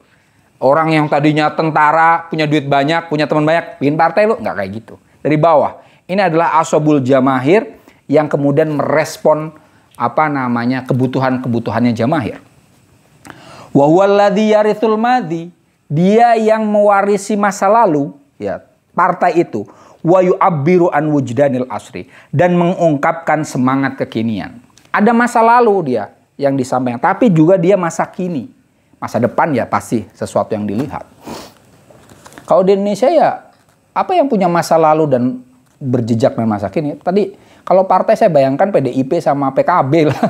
Orang yang tadinya tentara, punya duit banyak, punya teman banyak, bikin partai lu. Nggak kayak gitu. Dari bawah. Ini adalah asobul jamahir yang kemudian merespon kebutuhannya jamahir. Wa huwallazi yarithul madhi. Dia yang mewarisi masa lalu, ya, partai itu. Wa yu'abbiru an wujdanil asri, dan mengungkapkan semangat kekinian. Ada masa lalu dia yang disampaikan, tapi juga dia masa kini. Masa depan ya pasti sesuatu yang dilihat. Kalau di Indonesia ya, apa yang punya masa lalu dan berjejak dengan masa kini? Tadi kalau partai saya bayangkan PDIP sama PKB lah.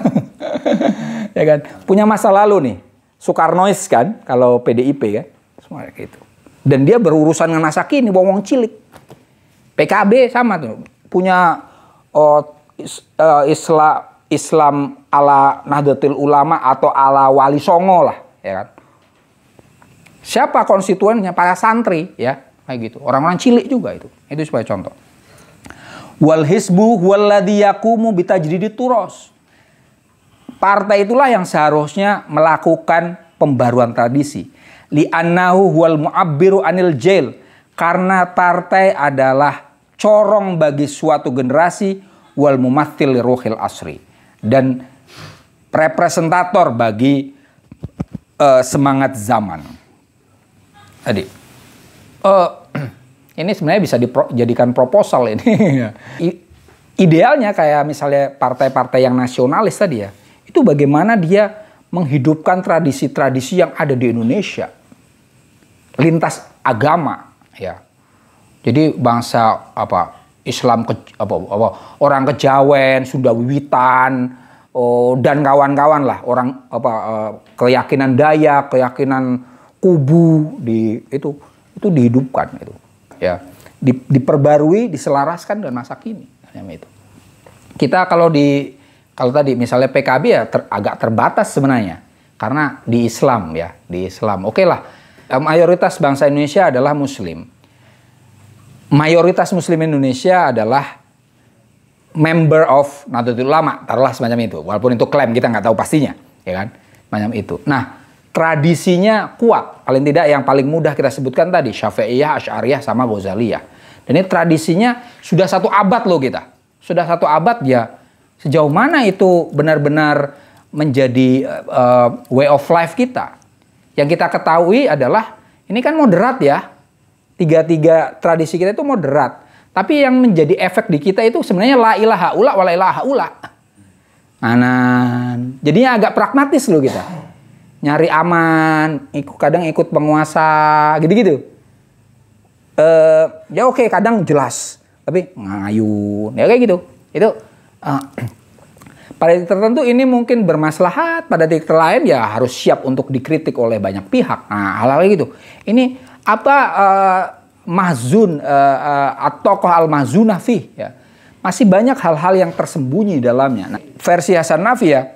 Ya kan? Punya masa lalu nih. Soekarnois kan, kalau PDIP kan. Semua kayak gitu. Dan dia berurusan dengan masa kini, wong cilik. PKB sama tuh. Punya Islam ala Nahdlatul Ulama atau ala Wali Songo lah, ya kan. Siapa konstituennya? Para santri, ya, kayak gitu. Orang-orang cilik juga itu. Itu sebagai contoh. Wal hisbu huwallazi yaqumu bitajdidit turos. Partai itulah yang seharusnya melakukan pembaruan tradisi. Li'annahu huwal mu'abbiru anil jail. Karena partai adalah corong bagi suatu generasi, wal mumaththil ruhil asri, dan representator bagi semangat zaman. Tadi ini sebenarnya bisa dijadikan proposal ini. Idealnya kayak misalnya partai-partai yang nasionalis tadi ya, itu bagaimana dia menghidupkan tradisi-tradisi yang ada di Indonesia, lintas agama, ya. Jadi bangsa Islam orang Kejawen, Sunda Wiwitan, dan kawan-kawan lah, orang keyakinan Dayak, keyakinan Kubu itu dihidupkan itu, ya, diperbarui, diselaraskan dengan masa kini. Itu. Kita kalau tadi misalnya PKB ya agak terbatas sebenarnya karena di Islam ya, di Islam. Oke lah, mayoritas bangsa Indonesia adalah Muslim. Mayoritas Muslim Indonesia adalah member of Nahdlatul Ulama, taruhlah semacam itu. Walaupun itu klaim, kita nggak tahu pastinya, ya kan? Semacam itu. Nah, tradisinya kuat. Paling tidak yang paling mudah kita sebutkan tadi, Syafi'iyah, Asy'ariyah, sama Ghazaliyah. Dan ini tradisinya sudah 1 abad loh kita. Sudah 1 abad ya. Sejauh mana itu benar-benar menjadi way of life kita. Yang kita ketahui adalah, ini kan moderat ya. Tiga tradisi kita itu moderat. Tapi yang menjadi efek di kita itu sebenarnya la ilaha ula wa la ilaha ula. Jadinya agak pragmatis loh kita. Nyari aman, kadang ikut penguasa, gitu-gitu. Ya oke, kadang jelas. Tapi ngayun, ya kayak gitu. Itu pada titik tertentu ini mungkin bermaslahat, pada titik lain ya harus siap untuk dikritik oleh banyak pihak. Nah, hal-hal gitu. Ini mahzun atau al-mahzunah fih, ya. Masih banyak hal-hal yang tersembunyi di dalamnya. Nah, versi Hasan Nafi ya,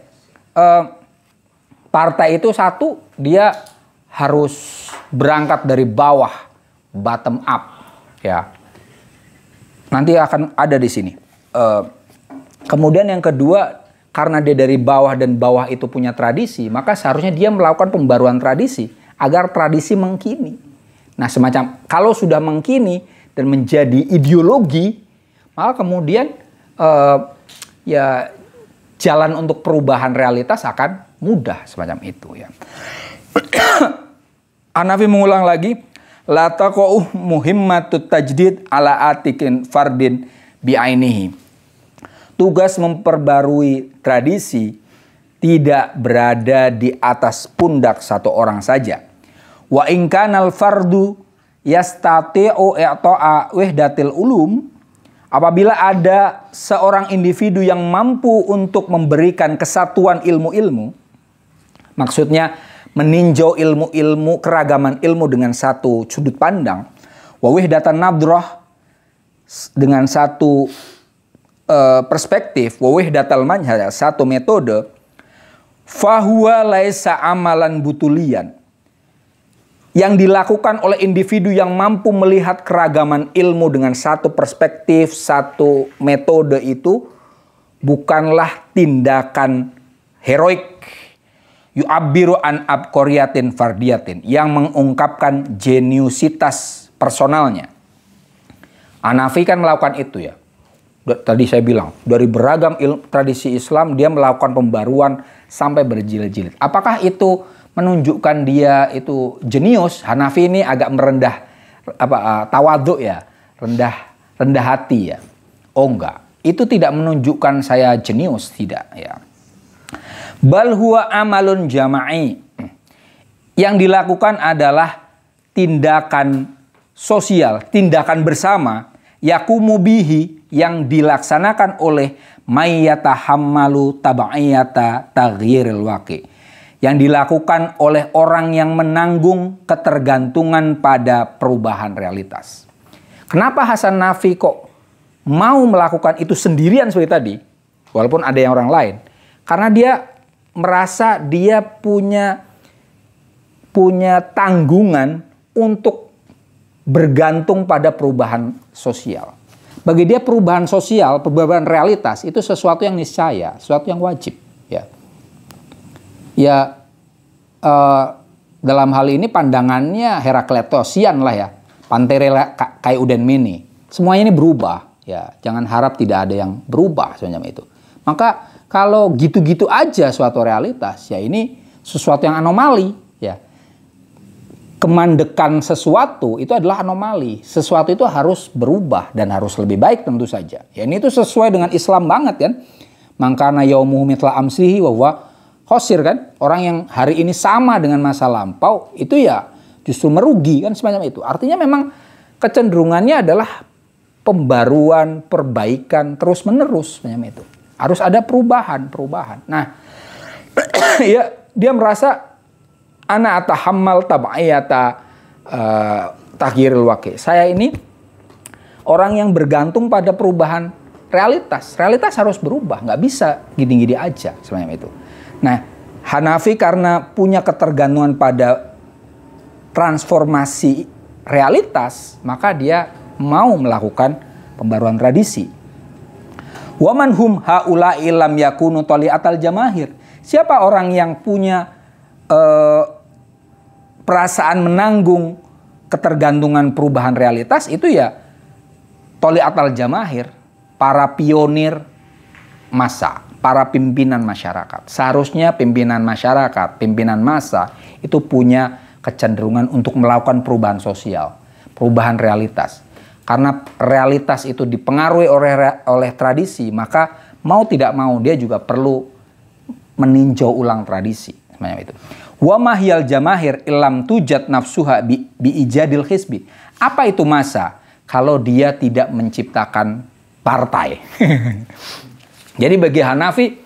partai itu satu, dia harus berangkat dari bawah, bottom up, ya. Nanti akan ada di sini. Kemudian yang kedua, karena dia dari bawah dan bawah itu punya tradisi, maka seharusnya dia melakukan pembaruan tradisi agar tradisi mengkini. Nah, semacam kalau sudah mengkini dan menjadi ideologi, maka kemudian ya jalan untuk perubahan realitas akan mudah, semacam itu ya. Hanafi mengulang lagi, la taqa'u muhimmatut tajdid ala atikin fardin bi'ainihi. Tugas memperbarui tradisi tidak berada di atas pundak satu orang saja. Wa in kanal fardu yastati'u i'ta'a wahdatil ulum, apabila ada seorang individu yang mampu untuk memberikan kesatuan ilmu-ilmu, maksudnya meninjau ilmu-ilmu, keragaman ilmu dengan satu sudut pandang, wa wahdatan nadrah, dengan satu perspektif wahdatul manhaj, satu metode, fahuwa laisa amalan butulian, yang dilakukan oleh individu yang mampu melihat keragaman ilmu dengan satu perspektif, satu metode itu bukanlah tindakan heroik yu'abbiru an abqariyatin fardiyatin, yang mengungkapkan jeniusitas personalnya. Hanafi kan melakukan itu ya. Tadi saya bilang, dari beragam tradisi Islam dia melakukan pembaruan sampai berjilid-jilid. Apakah itu menunjukkan dia itu jenius? Hanafi ini agak merendah tawadhu ya, rendah hati ya. Oh enggak, itu tidak menunjukkan saya jenius, tidak ya. Bal huwa amalun jama'i. Yang dilakukan adalah tindakan sosial, tindakan bersama, yakumu bihi, yang dilaksanakan oleh mayyatahammalu tab'iyata taghyiril waqi, yang dilakukan oleh orang yang menanggung ketergantungan pada perubahan realitas. Kenapa Hasan Nafi kok mau melakukan itu sendirian seperti tadi, walaupun ada yang orang lain? Karena dia merasa dia punya tanggungan untuk bergantung pada perubahan sosial. Bagi dia perubahan sosial, perubahan realitas itu sesuatu yang niscaya, sesuatu yang wajib. Dalam hal ini pandangannya Herakleitosian lah ya, Pantere Kaiudenmini. Semuanya ini berubah. Ya, jangan harap tidak ada yang berubah semacam itu. Maka kalau gitu-gitu aja suatu realitas, ya ini sesuatu yang anomali. Ya, kemandekan sesuatu itu adalah anomali. Sesuatu itu harus berubah dan harus lebih baik tentu saja. Ya, ini itu sesuai dengan Islam banget kan. Mangkana yaumuhu mithla amsihi wa huwa khosir kan. Orang yang hari ini sama dengan masa lampau itu ya justru merugi kan, semacam itu. Artinya memang kecenderungannya adalah pembaruan, perbaikan terus menerus semacam itu. Harus ada perubahan. Nah, ya dia merasa ana atahammal tab'iyata taghyiril waqi. Saya ini orang yang bergantung pada perubahan realitas. Realitas harus berubah, nggak bisa gini-gini aja semacam itu. Nah, Hanafi karena punya ketergantungan pada transformasi realitas, maka dia mau melakukan pembaruan tradisi. Waman hum haula'i lam yakunu tali'atal jamahir. Siapa orang yang punya perasaan menanggung ketergantungan perubahan realitas itu ya toliatal jamahir, para pionir massa, para pimpinan masyarakat. Seharusnya pimpinan masyarakat, pimpinan massa itu punya kecenderungan untuk melakukan perubahan sosial, perubahan realitas. Karena realitas itu dipengaruhi oleh tradisi, maka mau tidak mau dia juga perlu meninjau ulang tradisi. Semacam itu. Wa mahyal jamahir ilam tujat nafsuha bi ijadil hisbi. Apa itu massa? Kalau dia tidak menciptakan partai. Jadi bagi Hanafi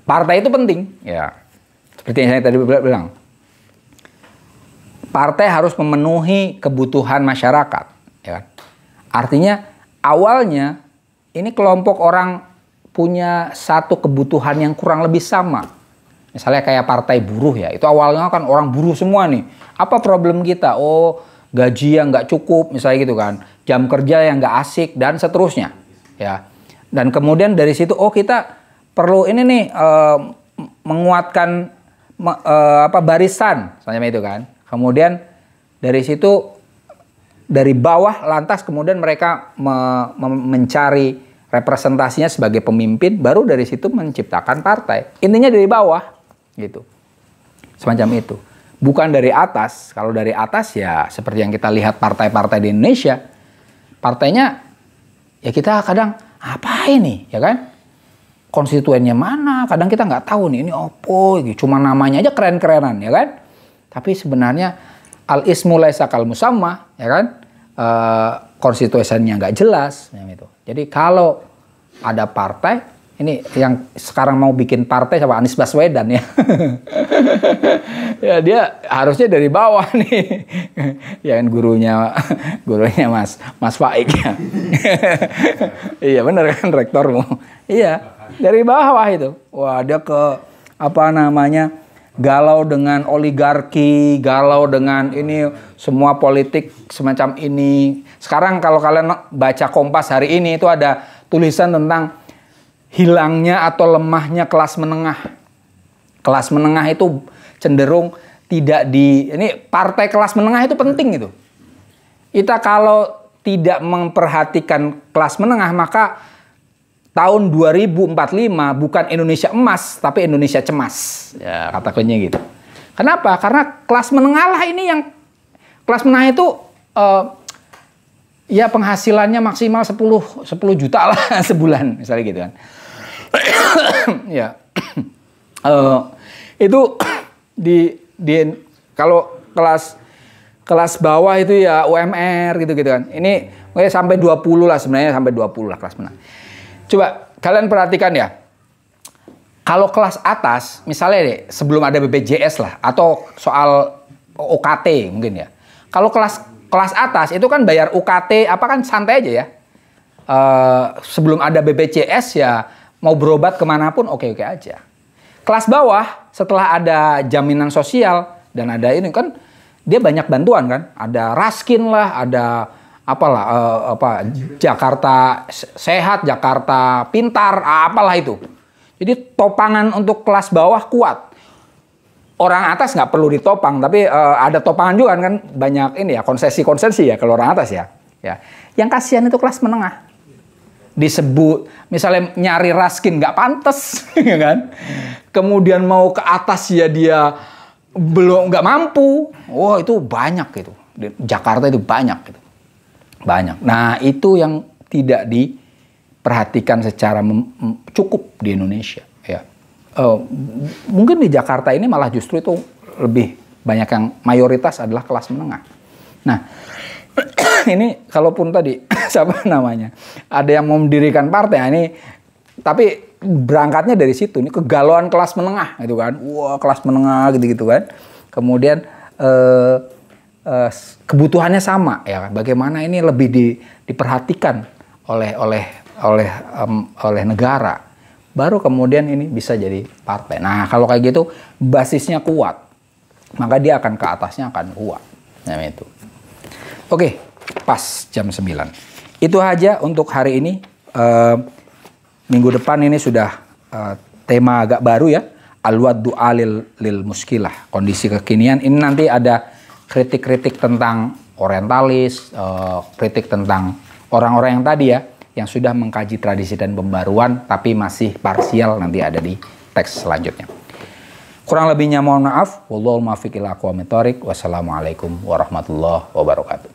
partai itu penting, ya. Seperti yang saya tadi bilang. Partai harus memenuhi kebutuhan masyarakat, ya kan? Artinya awalnya ini kelompok orang punya satu kebutuhan yang kurang lebih sama. Misalnya kayak partai buruh ya, itu awalnya kan orang buruh semua nih. Apa problem kita? Oh, gaji yang nggak cukup, misalnya gitu kan. Jam kerja yang nggak asik, dan seterusnya. Ya. Dan kemudian dari situ, oh kita perlu ini nih, menguatkan barisan, misalnya itu kan. Kemudian dari situ, dari bawah lantas kemudian mereka mencari representasinya sebagai pemimpin, baru dari situ menciptakan partai. Intinya dari bawah. Gitu. Semacam itu. Bukan dari atas. Kalau dari atas ya seperti yang kita lihat partai-partai di Indonesia. Partainya ya kita kadang apa ini ya kan? Konstituennya mana? Kadang kita nggak tahu nih ini opo, cuma namanya aja keren-kerenan ya kan? Tapi sebenarnya al-ismu laisa kal musamma ya kan? Konstituennya nggak jelas gitu. Jadi kalau ada partai Ini yang sekarang mau bikin partai sama Anies Baswedan ya. Ya dia harusnya dari bawah nih. Ya kan gurunya Mas Faik ya. Iya bener kan rektormu. Iya, dari bawah itu. Wah, dia ke apa namanya? Galau dengan oligarki, galau dengan ini semua politik semacam ini. Sekarang kalau kalian baca Kompas hari ini itu ada tulisan tentang hilangnya atau lemahnya kelas menengah. Kelas menengah itu cenderung tidak ini partai kelas menengah itu penting itu. Kita kalau tidak memperhatikan kelas menengah maka tahun 2045 bukan Indonesia emas tapi Indonesia cemas. Ya, kata kuncinya gitu. Kenapa? Karena kelas menengah lah ini yang kelas menengah itu ya penghasilannya maksimal 10 juta lah sebulan misalnya gitu kan. Ya. Itu kalau kelas bawah itu ya UMR gitu-gitu kan. Ini sampai 20 lah sebenarnya, sampai 20 lah kelas menengah. Coba kalian perhatikan ya. Kalau kelas atas, misalnya deh sebelum ada BPJS lah atau soal UKT mungkin ya. Kalau kelas atas itu kan bayar UKT apa kan santai aja ya. Sebelum ada BPJS ya mau berobat kemanapun oke-oke aja. Kelas bawah setelah ada jaminan sosial dan ada ini kan dia banyak bantuan kan. Ada Raskin lah, ada apalah Jakarta Sehat, Jakarta Pintar, apalah itu. Jadi topangan untuk kelas bawah kuat. Orang atas nggak perlu ditopang, tapi ada topangan juga kan banyak ini ya konsesi-konsesi ya kalau orang atas ya. Ya, yang kasihan itu kelas menengah. Disebut misalnya nyari Raskin nggak pantas, ya kan? Kemudian mau ke atas ya dia belum nggak mampu. Oh itu banyak gitu. Di Jakarta itu banyak gitu. Banyak. Nah itu yang tidak diperhatikan secara cukup di Indonesia. Ya. Mungkin di Jakarta ini malah justru itu lebih banyak yang mayoritas adalah kelas menengah. Nah ini kalaupun tadi siapa namanya ada yang mau mendirikan partai ini tapi berangkatnya dari situ, ini kegalauan kelas menengah gitu kan. Wah, kelas menengah gitu-gitu kan. Kemudian kebutuhannya sama ya. Bagaimana ini lebih diperhatikan oleh negara. Baru kemudian ini bisa jadi partai. Nah, kalau kayak gitu basisnya kuat. Maka dia akan ke atasnya akan kuat. Nah, itu. Oke, pas jam 9. Itu aja untuk hari ini. Minggu depan ini sudah tema agak baru ya. Al-waddu lil muskilah. Kondisi kekinian. Ini nanti ada kritik-kritik tentang orientalis. Kritik tentang orang-orang yang tadi ya. Yang sudah mengkaji tradisi dan pembaruan. Tapi masih parsial nanti ada di teks selanjutnya. Kurang lebihnya mohon maaf. Wallahul muwaffiq ila aqwamit thoriq. Wassalamualaikum warahmatullahi wabarakatuh.